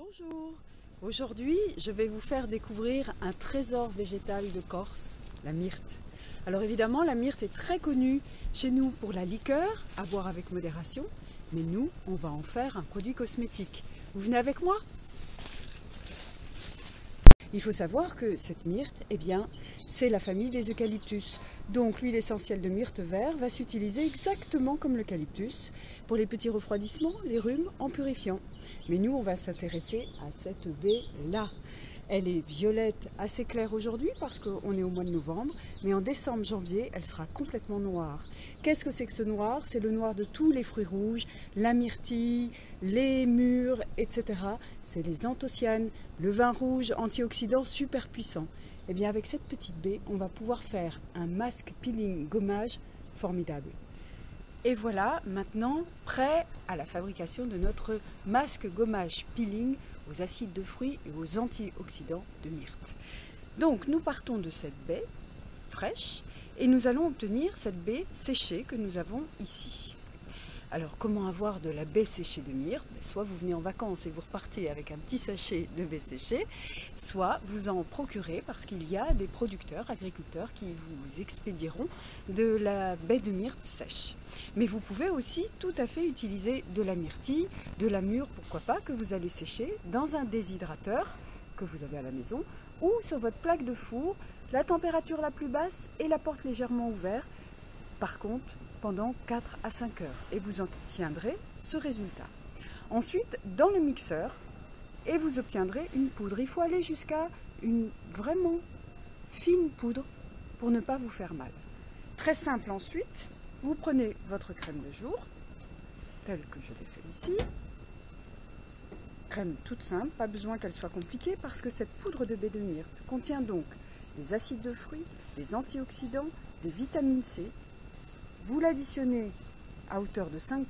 Bonjour, aujourd'hui je vais vous faire découvrir un trésor végétal de Corse, la myrte. Alors évidemment la myrte est très connue chez nous pour la liqueur, à boire avec modération, mais nous on va en faire un produit cosmétique. Vous venez avec moi? Il faut savoir que cette myrte, c'est la famille des eucalyptus. Donc l'huile essentielle de myrte vert va s'utiliser exactement comme l'eucalyptus pour les petits refroidissements, les rhumes, en purifiant. Mais nous, on va s'intéresser à cette baie-là. Elle est violette assez claire aujourd'hui parce qu'on est au mois de novembre, mais en décembre, janvier, elle sera complètement noire. Qu'est-ce que c'est que ce noir? C'est le noir de tous les fruits rouges, la myrtille, les mûres, etc. C'est les anthocyanes, le vin rouge antioxydant super puissant. Et bien avec cette petite baie, on va pouvoir faire un masque peeling gommage formidable. Et voilà maintenant prêt à la fabrication de notre masque gommage peeling aux acides de fruits et aux antioxydants de myrte. Donc nous partons de cette baie fraîche et nous allons obtenir cette baie séchée que nous avons ici. Alors comment avoir de la baie séchée de myrte? Soit vous venez en vacances et vous repartez avec un petit sachet de baie séchée, soit vous en procurez parce qu'il y a des producteurs, agriculteurs qui vous expédieront de la baie de myrte sèche. Mais vous pouvez aussi tout à fait utiliser de la myrtille, de la mûre, pourquoi pas, que vous allez sécher dans un déshydrateur que vous avez à la maison ou sur votre plaque de four, la température la plus basse et la porte légèrement ouverte. Par contre, pendant 4 à 5 heures et vous obtiendrez ce résultat. Ensuite, dans le mixeur, et vous obtiendrez une poudre. Il faut aller jusqu'à une vraiment fine poudre pour ne pas vous faire mal. Très simple ensuite, vous prenez votre crème de jour, telle que je l'ai fait ici. Crème toute simple, pas besoin qu'elle soit compliquée parce que cette poudre de baie de myrte contient donc des acides de fruits, des antioxydants, des vitamines C. Vous l'additionnez à hauteur de 5%,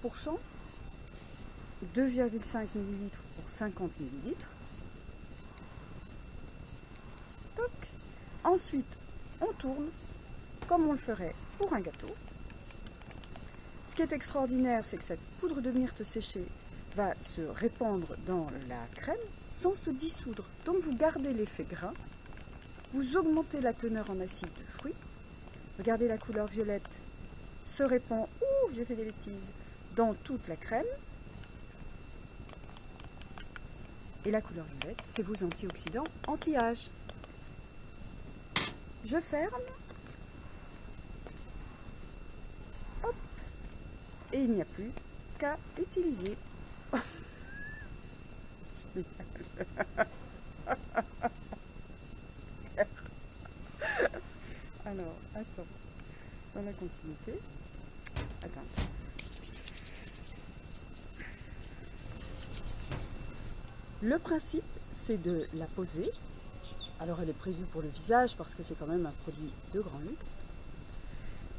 2,5 ml pour 50 ml. Toc. Ensuite, on tourne comme on le ferait pour un gâteau. Ce qui est extraordinaire, c'est que cette poudre de myrte séchée va se répandre dans la crème sans se dissoudre. Donc vous gardez l'effet grain, vous augmentez la teneur en acide de fruits. Regardez la couleur violette se répand, j'ai fait des bêtises, dans toute la crème. Et la couleur violette, c'est vos antioxydants anti-âge. Je ferme. Hop. Et il n'y a plus qu'à utiliser. Super. Alors, attends. Dans la continuité. Attends. Le principe, c'est de la poser. Alors, elle est prévue pour le visage parce que c'est quand même un produit de grand luxe.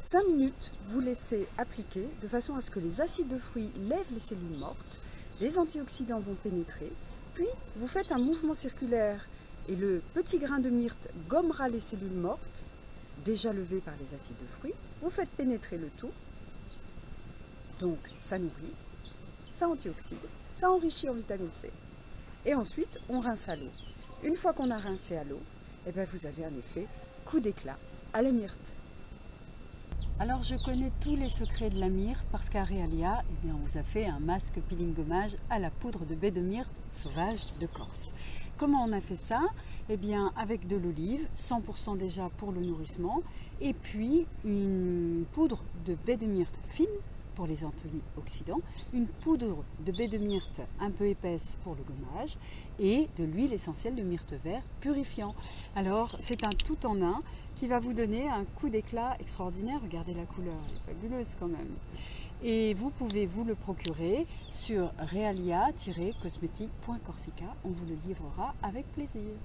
5 minutes, vous laissez appliquer de façon à ce que les acides de fruits lèvent les cellules mortes, les antioxydants vont pénétrer, puis vous faites un mouvement circulaire et le petit grain de myrte gommera les cellules mortes déjà levées par les acides de fruits. Vous faites pénétrer le tout, donc ça nourrit, ça antioxyde, ça enrichit en vitamine C. Et ensuite, on rince à l'eau. Une fois qu'on a rincé à l'eau, vous avez un effet coup d'éclat à la myrte. Alors je connais tous les secrets de la myrte parce qu'à Realia, on vous a fait un masque peeling gommage à la poudre de baie de myrte sauvage de Corse. Comment on a fait ça? Avec de l'olive, 100% déjà pour le nourrissement, et puis une poudre de baie de myrte fine pour les antioxydants, une poudre de baie de myrte un peu épaisse pour le gommage, et de l'huile essentielle de myrte vert purifiant. Alors c'est un tout en un qui va vous donner un coup d'éclat extraordinaire. Regardez la couleur, elle est fabuleuse quand même. Et vous pouvez vous le procurer sur realia-cosmétique.corsica. On vous le livrera avec plaisir.